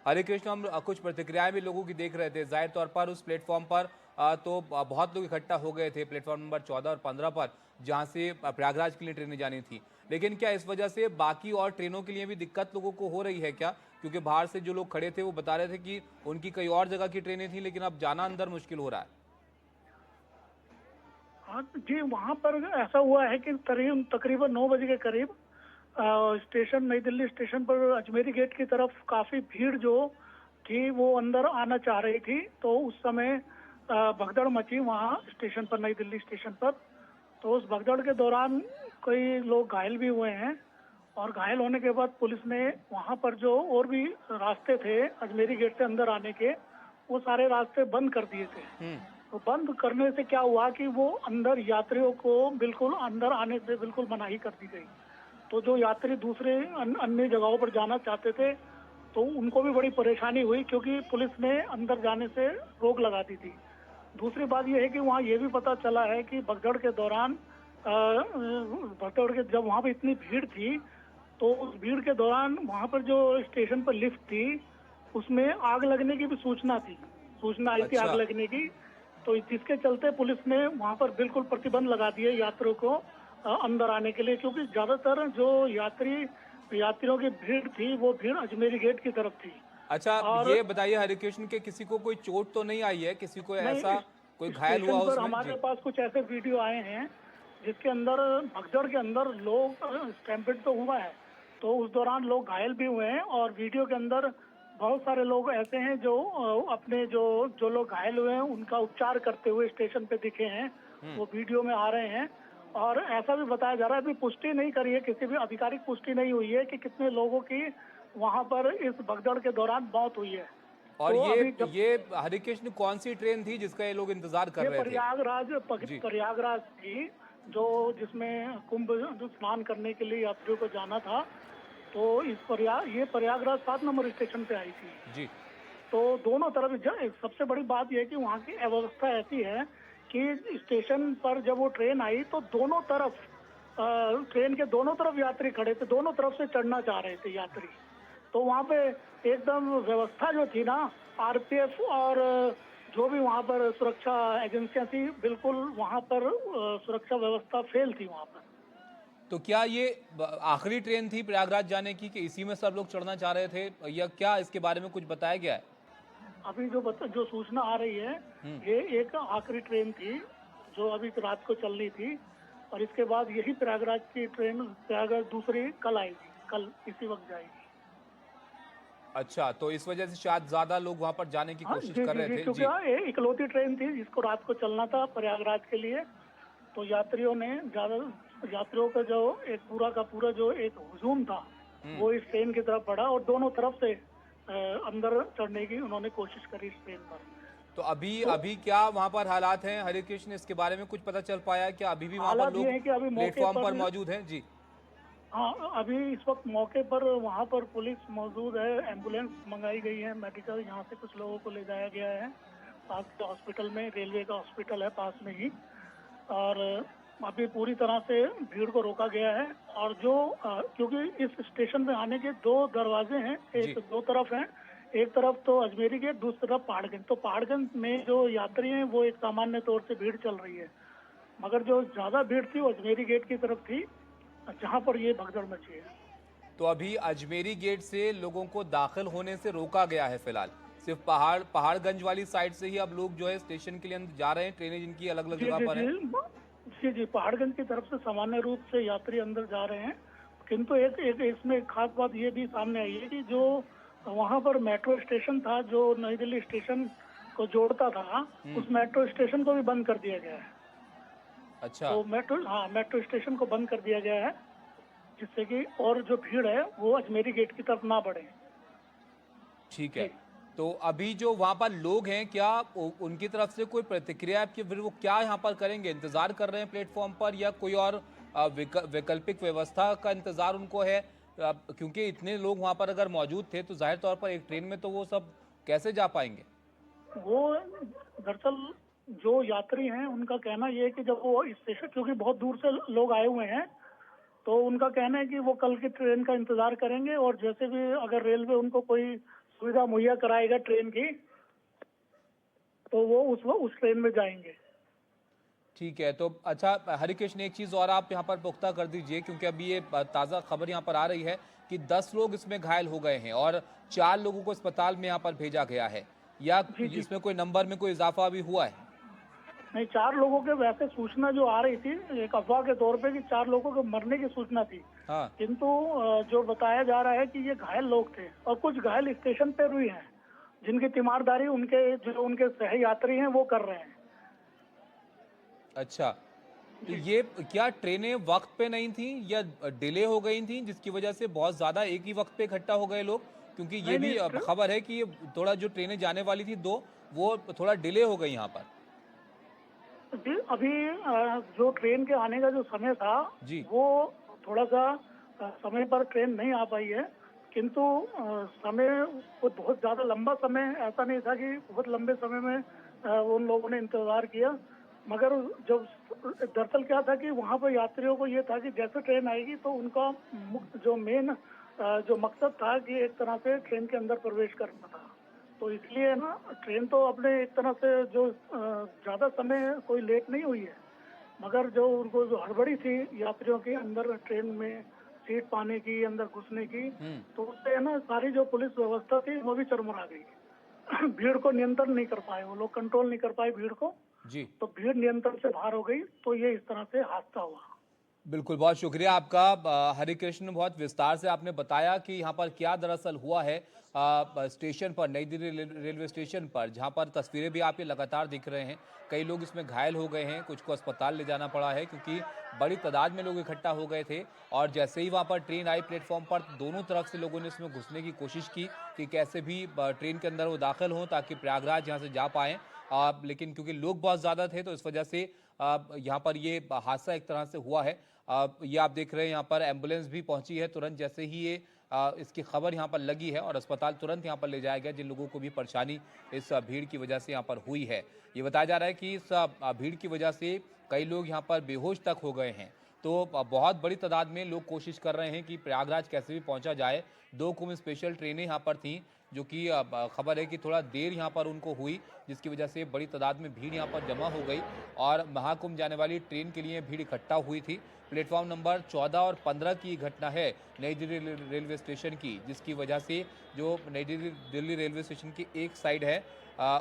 हरे कृष्ण, हम कुछ प्रतिक्रियाएं भी लोगों की देख रहे थे। जाहिर तौर पर उस प्लेटफॉर्म पर तो बहुत लोग इकट्ठा हो गए थे प्लेटफॉर्म नंबर 14 और 15 पर, जहां से प्रयागराज के लिए ट्रेनें जानी थी। लेकिन क्या इस वजह से बाकी और ट्रेनों के लिए भी दिक्कत लोगों को हो रही है क्या? क्योंकि बाहर से जो लोग खड़े थे वो बता रहे थे कि उनकी कई और जगह की ट्रेनें थी, लेकिन अब जाना अंदर मुश्किल हो रहा है। हाँ जी, वहाँ पर ऐसा हुआ है कि तकरीबन 9 बजे के करीब स्टेशन, नई दिल्ली स्टेशन पर अजमेरी गेट की तरफ काफी भीड़ जो थी वो अंदर आना चाह रही थी। तो उस समय भगदड़ मची वहाँ स्टेशन पर, नई दिल्ली स्टेशन पर। तो उस भगदड़ के दौरान कई लोग घायल भी हुए हैं, और घायल होने के बाद पुलिस ने वहाँ पर जो और भी रास्ते थे अजमेरी गेट से अंदर आने के, वो सारे रास्ते बंद कर दिए थे। हम्म। तो बंद करने से क्या हुआ कि वो अंदर यात्रियों को बिल्कुल अंदर आने से बिल्कुल मनाही कर दी गई। तो जो यात्री दूसरे अन्य जगहों पर जाना चाहते थे, तो उनको भी बड़ी परेशानी हुई, क्योंकि पुलिस ने अंदर जाने से रोक लगा दी थी। दूसरी बात यह है कि वहाँ ये भी पता चला है कि भगदड़ के दौरान भगदड़ के जब वहाँ पे इतनी भीड़ थी, तो उस भीड़ के दौरान वहाँ पर जो स्टेशन पर लिफ्ट थी, उसमें आग लगने की भी सूचना आई थी आग अच्छा। लगने की। तो जिसके चलते पुलिस ने वहां पर बिल्कुल प्रतिबंध लगा दिए यात्रियों को अंदर आने के लिए, क्योंकि ज्यादातर जो यात्रियों की भीड़ थी वो भीड़ अजमेरी गेट की तरफ थी। अच्छा, और ये बताइए हरे कृष्ण के किसी को कोई चोट तो नहीं आई है? किसी को नहीं, ऐसा कोई घायल हुआ स्टेशन हो पर उसमें? हमारे जी। पास कुछ ऐसे वीडियो आए हैं जिसके अंदर भगदड़ के अंदर लोग स्टैम्पेड तो हुआ है, तो उस दौरान लोग घायल भी हुए हैं। और वीडियो के अंदर बहुत सारे लोग ऐसे हैं जो अपने जो जो लोग घायल हुए हैं उनका उपचार करते हुए स्टेशन पे दिखे हैं, हम्म। वो वीडियो में आ रहे हैं। और ऐसा भी बताया जा रहा है, अभी पुष्टि नहीं करी है, किसी भी आधिकारिक पुष्टि नहीं हुई है कि कितने लोगों की वहां पर इस भगदड़ के दौरान मौत हुई है। और तो ये अभी जब ये हरे कृष्ण कौन सी ट्रेन थी जिसका ये लोग इंतजार कर ये रहे थे? जी। प्रयागराज थी, जो जिसमें कुंभ जो स्नान करने के लिए यात्रियों को जाना था। तो ये प्रयागराज 7 नंबर स्टेशन पे आई थी। जी। तो दोनों तरफ सबसे बड़ी बात यह है कि वहाँ की अव्यवस्था ऐसी है कि स्टेशन पर जब वो ट्रेन आई तो दोनों तरफ ट्रेन के दोनों तरफ यात्री खड़े थे, दोनों तरफ से चढ़ना चाह रहे थे यात्री। तो वहाँ पे एकदम व्यवस्था जो थी ना, आरपीएफ और जो भी वहाँ पर सुरक्षा एजेंसियां थी, बिल्कुल वहाँ पर सुरक्षा व्यवस्था फेल थी वहाँ पर। तो क्या ये आखिरी ट्रेन थी प्रयागराज जाने की, कि इसी में सब लोग चढ़ना चाह रहे थे, या क्या इसके बारे में कुछ बताया गया है? अभी जो सूचना आ रही है, हम्म। ये एक आखिरी ट्रेन थी जो अभी रात को चलनी थी। और इसके बाद यही प्रयागराज की ट्रेन, प्रयागराज दूसरी कल आएगी, कल इसी वक्त जाएगी। अच्छा, तो इस वजह से शायद ज्यादा लोग वहां पर जाने की हाँ कोशिश जी कर जी रहे जी, थे। क्योंकि जी। ये इकलौती ट्रेन थी जिसको रात को चलना था प्रयागराज के लिए। तो यात्रियों का जो एक पूरा का पूरा जो एक हुजूम था, हम्म। वो इस ट्रेन की तरफ बढ़ा, और दोनों तरफ से अंदर चढ़ने की उन्होंने कोशिश करी इस ट्रेन पर। तो अभी तो अभी क्या वहां पर हालात हैं हरे कृष्ण, इसके बारे में कुछ पता चल पाया है? क्या अभी भी वहां पर हालात ये लोग है कि अभी मौके प्लेटफॉर्म पर, पर मौजूद हैं? जी। हाँ अभी इस वक्त मौके पर वहाँ पर पुलिस मौजूद है, एम्बुलेंस मंगाई गई है, मेडिकल यहाँ से कुछ लोगों को ले जाया गया है पास के हॉस्पिटल में, रेलवे का हॉस्पिटल है पास में ही। और अभी पूरी तरह से भीड़ को रोका गया है। और जो क्योंकि इस स्टेशन में आने के दो दरवाजे हैं, जी। एक दो तरफ हैं, एक तरफ तो अजमेरी गेट, दूसरी तरफ पहाड़गंज। तो पहाड़गंज में जो यात्री हैं वो एक सामान्य तौर से भीड़ चल रही है, मगर जो ज्यादा भीड़ थी वो अजमेरी गेट की तरफ थी, जहाँ पर ये भगदड़ मची है। तो अभी अजमेरी गेट से लोगों को दाखिल होने से रोका गया है फिलहाल। सिर्फ पहाड़गंज वाली साइड से ही अब लोग जो है स्टेशन के लिए अंदर जा रहे हैं, ट्रेनें जिनकी अलग अलग जी जगह जी पर जी हैं। जी जी, पहाड़गंज की तरफ से सामान्य रूप से यात्री अंदर जा रहे हैं। किंतु एक एक इसमें एक खास बात ये भी सामने आई है कि जो वहां पर मेट्रो स्टेशन था जो नई दिल्ली स्टेशन को जोड़ता था, हम्म। उस मेट्रो स्टेशन को भी बंद कर दिया गया है। अच्छा। तो मेट्रो स्टेशन को बंद कर दिया गया है, जिससे कि और जो भीड़ है वो अजमेरी गेट की तरफ ना बढ़े। ठीक है। जी तो अभी जो वहां पर लोग हैं, क्या उनकी तरफ से कोई प्रतिक्रिया है कि फिर वो क्या यहाँ पर करेंगे? इंतजार कर रहे हैं प्लेटफॉर्म पर, या कोई और वैकल्पिक व्यवस्था का इंतजार उनको है? क्योंकि इतने लोग वहां पर अगर मौजूद थे तो जाहिर तौर पर एक ट्रेन में तो वो सब कैसे जा पाएंगे? वो दरअसल जो यात्री हैं उनका कहना ये है कि जब वो स्टेशन, क्योंकि बहुत दूर से लोग आए हुए हैं, तो उनका कहना है कि वो कल की ट्रेन का इंतजार करेंगे, और जैसे भी अगर रेलवे उनको कोई सुविधा मुहैया कराएगा ट्रेन की, तो वो उस ट्रेन में जाएंगे। ठीक है, तो अच्छा हरिकृष्ण, एक चीज़ और आप यहाँ पर पुख्ता कर दीजिए, क्योंकि अभी ये ताज़ा खबर यहाँ पर आ रही है कि 10 लोग इसमें घायल हो गए हैं और 4 लोगों को अस्पताल में यहाँ पर भेजा गया है, या जी जी। इसमें कोई नंबर में कोई इजाफा भी हुआ है? नहीं, 4 लोगों के वैसे सूचना जो आ रही थी एक अफवाह के तौर पे कि 4 लोगों के मरने की सूचना थी, हाँ। किंतु जो बताया जा रहा है कि ये घायल लोग थे और कुछ घायल स्टेशन पे भी हैं, जिनकी तीमारदारी उनके सह यात्री हैं वो कर रहे हैं। अच्छा, तो ये क्या ट्रेनें वक्त पे नहीं थी या डिले हो गई थी, जिसकी वजह से बहुत ज़्यादा एक ही वक्त पे इकट्ठा हो गए लोग? क्योंकि ये नहीं भी नहीं, खबर है कि ये थोड़ा जो ट्रेनें जाने वाली थी 2, वो थोड़ा डिले हो गई यहाँ पर। जी, अभी जो ट्रेन के आने का जो समय था जी। वो थोड़ा सा समय पर ट्रेन नहीं आ पाई है, किंतु समय वो बहुत ज्यादा लंबा समय ऐसा नहीं था कि बहुत लंबे समय में उन लोगों ने इंतजार किया, मगर जब दरअसल क्या था कि वहां पर यात्रियों को ये था कि जैसे ट्रेन आएगी तो उनका जो मेन जो मकसद था कि एक तरह से ट्रेन के अंदर प्रवेश करना था, तो इसलिए ना ट्रेन तो अपने एक तरह से जो ज्यादा समय कोई लेट नहीं हुई है, मगर जो उनको जो हड़बड़ी थी यात्रियों की अंदर ट्रेन में सीट पाने की, अंदर घुसने की, तो उससे है ना सारी जो पुलिस व्यवस्था थी वो भी चरमरा गई। भीड़ को नियंत्रण नहीं कर पाए, वो लोग कंट्रोल नहीं कर पाए भीड़ को, जी, तो भीड़ नियंत्रण से बाहर हो गई, तो ये इस तरह से हादसा हुआ। बिल्कुल, बहुत शुक्रिया आपका हरिकृष्ण, बहुत विस्तार से आपने बताया कि यहाँ पर क्या दरअसल हुआ है स्टेशन पर, नई दिल्ली रेलवे स्टेशन पर, जहाँ पर तस्वीरें भी आप ये लगातार दिख रहे हैं। कई लोग इसमें घायल हो गए हैं, कुछ को अस्पताल ले जाना पड़ा है, क्योंकि बड़ी तादाद में लोग इकट्ठा हो गए थे और जैसे ही वहाँ पर ट्रेन आई प्लेटफॉर्म पर, दोनों तरफ से लोगों ने इसमें घुसने की कोशिश की कि कैसे भी ट्रेन के अंदर वो दाखिल हों ताकि प्रयागराज यहाँ से जा पाएँ। लेकिन क्योंकि लोग बहुत ज़्यादा थे तो इस वजह से यहाँ पर ये हादसा एक तरह से हुआ है। ये आप देख रहे हैं यहाँ पर एम्बुलेंस भी पहुंची है तुरंत जैसे ही ये इसकी खबर यहाँ पर लगी है और अस्पताल तुरंत यहाँ पर ले जाया गया, जिन लोगों को भी परेशानी इस भीड़ की वजह से यहाँ पर हुई है। ये बताया जा रहा है कि इस भीड़ की वजह से कई लोग यहाँ पर बेहोश तक हो गए हैं। तो बहुत बड़ी तादाद में लोग कोशिश कर रहे हैं कि प्रयागराज कैसे भी पहुंचा जाए। 2 कुंभ स्पेशल ट्रेनें यहाँ पर थीं, जो कि खबर है कि थोड़ा देर यहाँ पर उनको हुई, जिसकी वजह से बड़ी तादाद में भीड़ यहाँ पर जमा हो गई और महाकुंभ जाने वाली ट्रेन के लिए भीड़ इकट्ठा हुई थी। प्लेटफॉर्म नंबर 14 और 15 की घटना है नई दिल्ली रेलवे स्टेशन की, जिसकी वजह से जो नई दिल्ली रेलवे स्टेशन की एक साइड है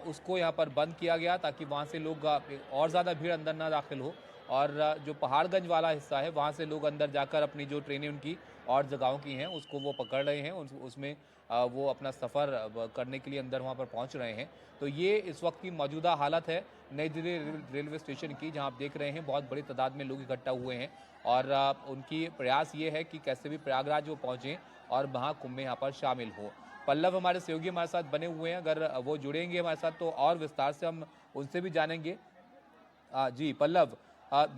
उसको यहाँ पर बंद किया गया ताकि वहाँ से लोग और ज़्यादा भीड़ अंदर ना दाखिल हो, और जो पहाड़गंज वाला हिस्सा है वहाँ से लोग अंदर जाकर अपनी जो ट्रेनें उनकी और जगहों की हैं उसको वो पकड़ रहे हैं, उसमें वो अपना सफ़र करने के लिए अंदर वहाँ पर पहुँच रहे हैं। तो ये इस वक्त की मौजूदा हालत है नई दिल्ली रेलवे स्टेशन की, जहाँ आप देख रहे हैं बहुत बड़ी तादाद में लोग इकट्ठा हुए हैं और उनकी प्रयास ये है कि कैसे भी प्रयागराज वो पहुँचें और महाकुंभ में यहाँ पर शामिल हो। पल्लव हमारे सहयोगी हमारे साथ बने हुए हैं, अगर वो जुड़ेंगे हमारे साथ तो और विस्तार से हम उनसे भी जानेंगे। जी पल्लव,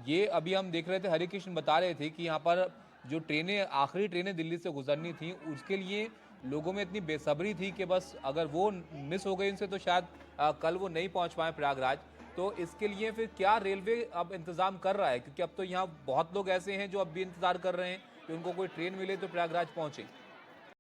ये अभी हम देख रहे थे, हरिकृष्ण बता रहे थे कि यहाँ पर जो ट्रेनें आखिरी ट्रेनें दिल्ली से गुजरनी थी उसके लिए लोगों में इतनी बेसब्री थी कि बस अगर वो मिस हो गई उनसे तो शायद कल वो नहीं पहुँच पाए प्रयागराज। तो इसके लिए फिर क्या रेलवे अब इंतज़ाम कर रहा है, क्योंकि अब तो यहाँ बहुत लोग ऐसे हैं जो अब भी इंतज़ार कर रहे हैं कि उनको कोई ट्रेन मिले तो प्रयागराज पहुँचे।